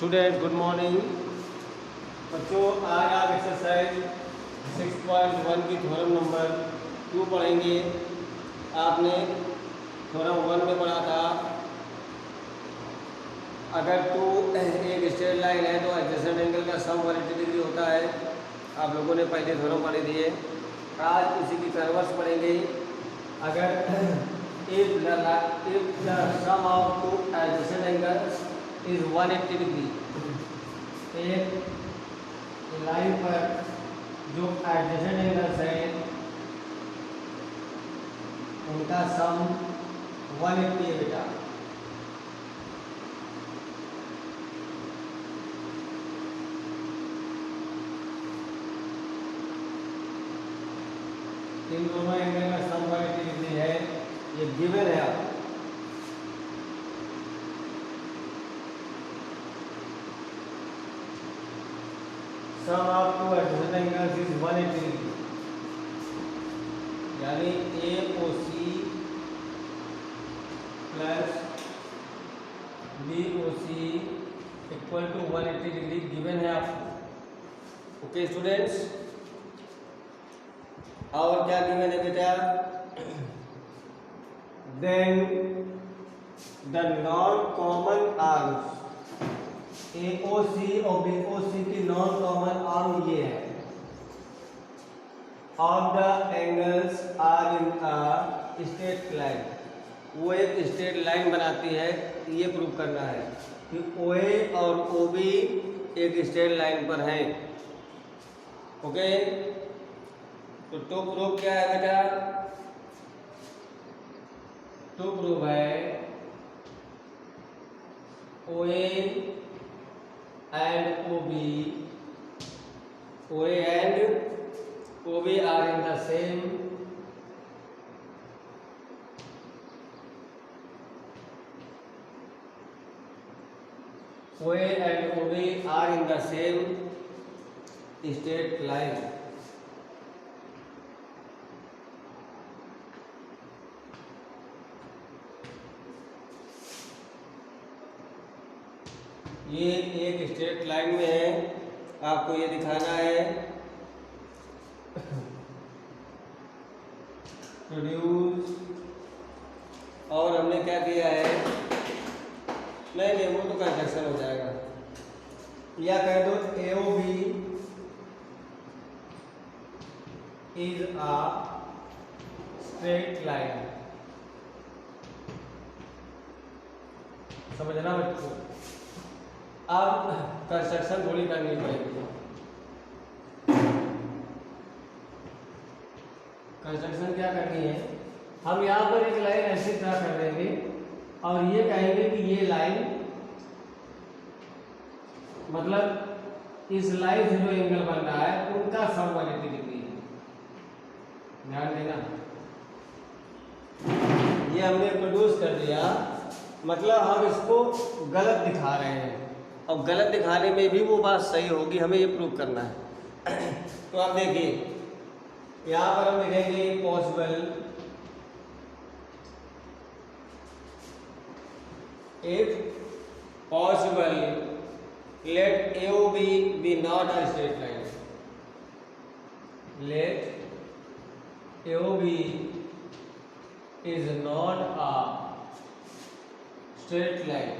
Student good morning बच्चों। आज आप एक्सरसाइज 6.1 की थ्योरम नंबर 2 पढ़ेंगे। आपने थ्योरम 1 में पढ़ा था, अगर टू एक स्ट्रेट लाइन है तो एडजेसेंट एंगल का सम 180 डिग्री होता है। आप लोगों ने पहले थ्योरम पढ़े दिए। आज उसी की कन्वर्स पढ़ेंगे। अगर if the sum of two adjacent angles is 180 degree, एक लाइन पर जो एडजेसेंट एंगल्स हैं उनका सम 180 है बेटा। इन दोनों एंगल का सम 180 डिग्री है, ये गिवन है आपको। Sum of two adjacent angles is 180 degree, यानी AOC plus BOC equal to 180 degree given है आपको। ओके स्टूडेंट्स, और क्या गिवन है बेटा? Then the non common arms AOC और BOC की नॉन कॉमन आर्म ये है। Of the angles are in a straight line, वो एक स्ट्रेट लाइन बनाती है। ये प्रूव करना है कि OA और OB एक स्ट्रेट लाइन पर हैं। ओके, तो टू प्रूव क्या है बेटा? टू प्रूव है OA and OA and OB are in the same OA and OB are in the same straight line। ये एक स्ट्रेट लाइन में है, आपको ये दिखाना है। प्रोड्यूस, और हमने क्या किया है? नहीं वो तो कंस्ट्रक्शन हो जाएगा, या कह दो AOB is a straight line. समझना बच्चों, अब कंस्ट्रक्शन थोड़ी करनी पड़ेगी। कंस्ट्रक्शन क्या करनी है? हम यहाँ पर एक लाइन ऐसे ड्रा कर देंगे और ये कहेंगे कि ये लाइन, मतलब इस लाइन से जो एंगल बन रहा है उनका सम 180 डिग्री है। ध्यान देना, ये हमने प्रोड्यूस कर दिया, मतलब हम इसको गलत दिखा रहे हैं, और गलत दिखाने में भी वो बात सही होगी, हमें ये प्रूव करना है। तो आप देखिए, यहाँ पर हम लिखेंगे possible if possible let AOB be not a straight line, let AOB is not a straight line,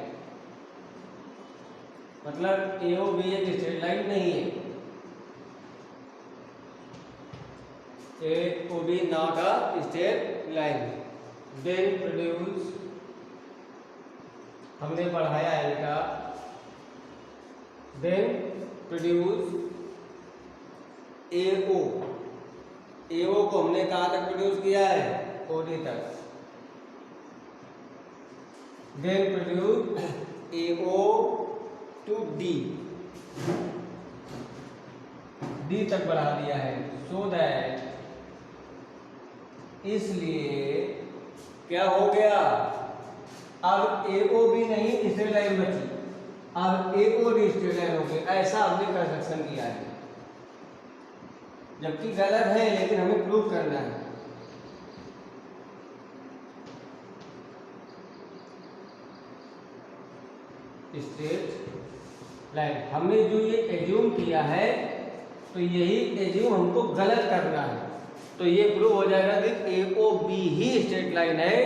मतलब AOB एक स्ट्रेट लाइन नहीं है। AOB not a straight line, then produce, हमने पढ़ाया है बेटा, then produce AO को हमने कहाँ तक प्रोड्यूस किया है? OD तक। then produce AO to D तक बढ़ा दिया है, so that, इसलिए क्या हो गया? अब AOB नहीं स्ट्रेट लाइन बची, अब AOD स्ट्रेट लाइन हो गई। ऐसा हमने कंस्ट्रक्शन किया है, जबकि गलत है लेकिन हमें प्रूव करना है। Straight line. हमने जो ये एज्यूम किया है तो यही एज्यूम हमको गलत करना है, तो ये प्रूव हो जाएगा कि AOB ही स्ट्रेट लाइन है,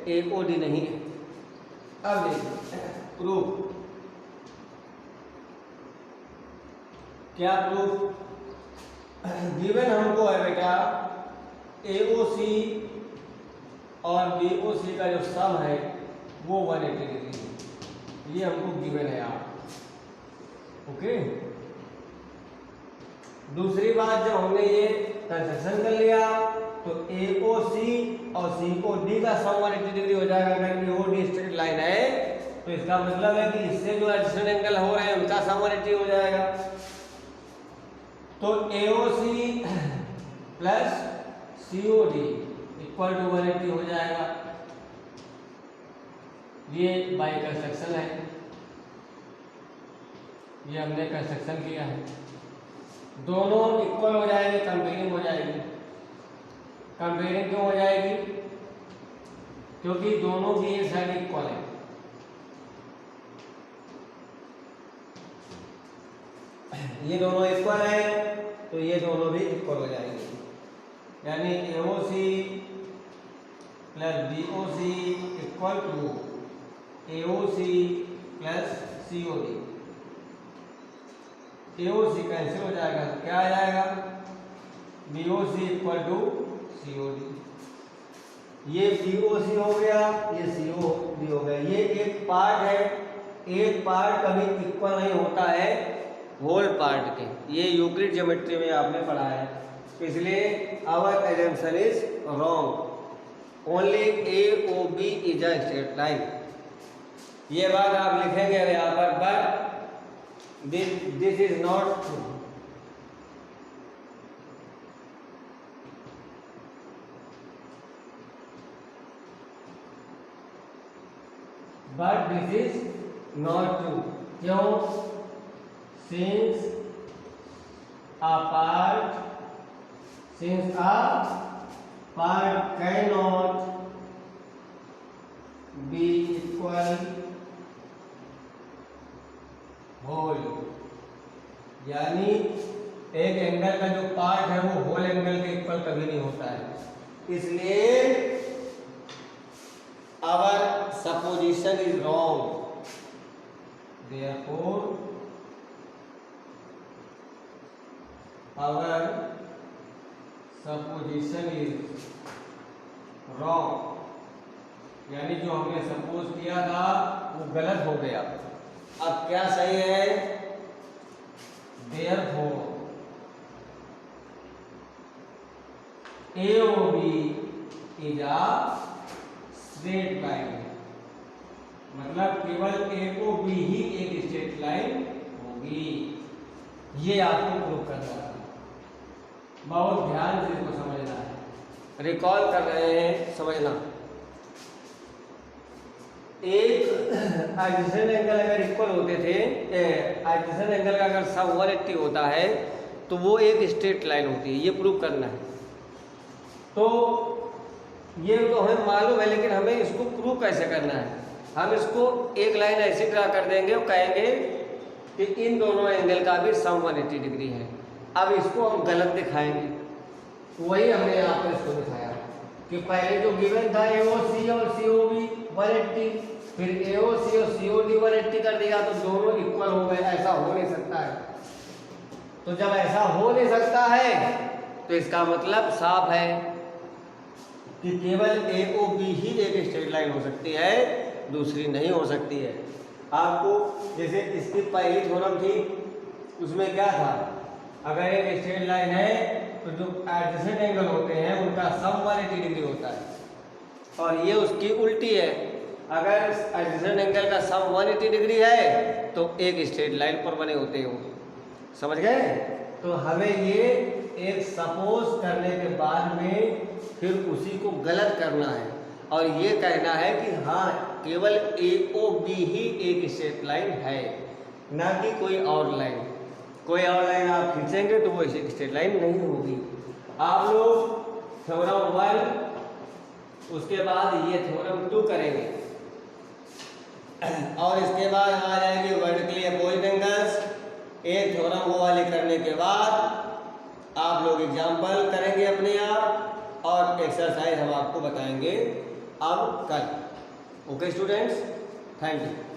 AOD नहीं है। अब देखिए प्रूफ, क्या प्रूफ, गिवन हमको है बेटा AOC और BOC का जो सम है वो 180 डिग्री है, ये हमको गिवन है आप। ओके, दूसरी बात, जब हमने ये कंस्ट्रक्शन कर लिया तो AOC और COD का सम 180 डिग्री हो जाएगा। अगर AOD स्ट्रेट लाइन है तो इसका मतलब है कि इससे जो एडजेसेंट एंगल हो रहे हैं उनका सम 180 हो जाएगा। तो AOC plus COD equal to 180 हो जाएगा। ये बाय कंस्ट्रक्शन है, ये हमने कंस्ट्रक्शन किया है। दोनों इक्वल हो जाएंगे, कंपेयरिंग हो जाएगी। कंपेयरिंग क्यों हो जाएगी? क्योंकि दोनों की एक साइड इक्वल है। ये दोनों इक्वल है तो ये दोनों भी इक्वल हो जाएंगे, यानी AOC plus BOC equal to AOC plus COD। AOC cancel हो जाएगा, क्या आ जाएगा? BOC equal to COD। ये BOC हो गया, ये COD हो गया। ये एक पार्ट है, एक पार्ट कभी इक्वल नहीं होता है होल पार्ट के, ये यूक्लिड ज्योमेट्री में आपने पढ़ा है, इसलिए our assumption is wrong. Only AOB is a straight line. ये बात आप लिखेंगे यहाँ पर, but this is not true. But this is not true. क्यों? Since a part cannot be equal whole, यानी एक एंगल का जो पार्ट है वो होल एंगल के इक्वल कभी नहीं होता है, इसलिए our supposition is wrong. Therefore our supposition is wrong, यानी जो हमने सपोज किया था वो गलत हो गया। अब क्या सही है? Therefore AOB is a straight line, मतलब केवल AOB ही एक स्ट्रेट लाइन होगी। ये आपको प्रूव करना है, बहुत ध्यान से इसको समझना है। रिकॉल कर रहे हैं, समझना। एक एडजेसेंट एंगल अगर इक्वल होते थे, एडजेसेंट एंगल का अगर सम 180 होता है तो वो एक स्ट्रेट लाइन होती है, ये प्रूव करना है। तो ये तो हमें मालूम है, लेकिन हमें इसको प्रूव कैसे करना है? हम इसको एक लाइन ऐसी ड्रा कर देंगे और कहेंगे कि इन दोनों एंगल का भी सम 180 डिग्री है। अब इसको हम गलत दिखाएंगे, वही हमने यहाँ पर इसको दिखाया कि पहले जो गिवन था AOC और COB 180, फिर AOC और COD 180 कर दिया तो दोनों इक्वल हो गए। ऐसा हो नहीं सकता है। तो जब ऐसा हो नहीं सकता है तो इसका मतलब साफ है कि केवल AOB ही एक स्ट्रेट लाइन हो सकती है, दूसरी नहीं हो सकती है। आपको जैसे इसकी पहली थ्योरम थी, उसमें क्या था? अगर एक स्ट्रेट लाइन है तो जो एडजेसेंट एंगल होते हैं उनका सम 180 डिग्री होता है, और ये उसकी उल्टी है। अगर एडजेसेंट एंगल का सम 180 डिग्री है तो एक स्ट्रेट लाइन पर बने होते हैं वो। समझ गए? तो हमें ये एक सपोज करने के बाद में फिर उसी को गलत करना है और ये कहना है कि हाँ केवल AOB ही एक स्ट्रेट लाइन है, ना कि कोई और लाइन। कोई और लाइन आप खींचेंगे तो वो एक स्ट्रेट लाइन नहीं होगी। आप लोग थ्योरम 1 उसके बाद ये थ्योरम 2 करेंगे और इसके बाद आ जाएंगे वर्टिकली अपोजिट एंगल्स एक थ्योरम वो वाले करने के बाद आप लोग एग्जाम्पल करेंगे अपने आप और एक्सरसाइज हम आपको बताएंगे अब कल। Okay students, thank you.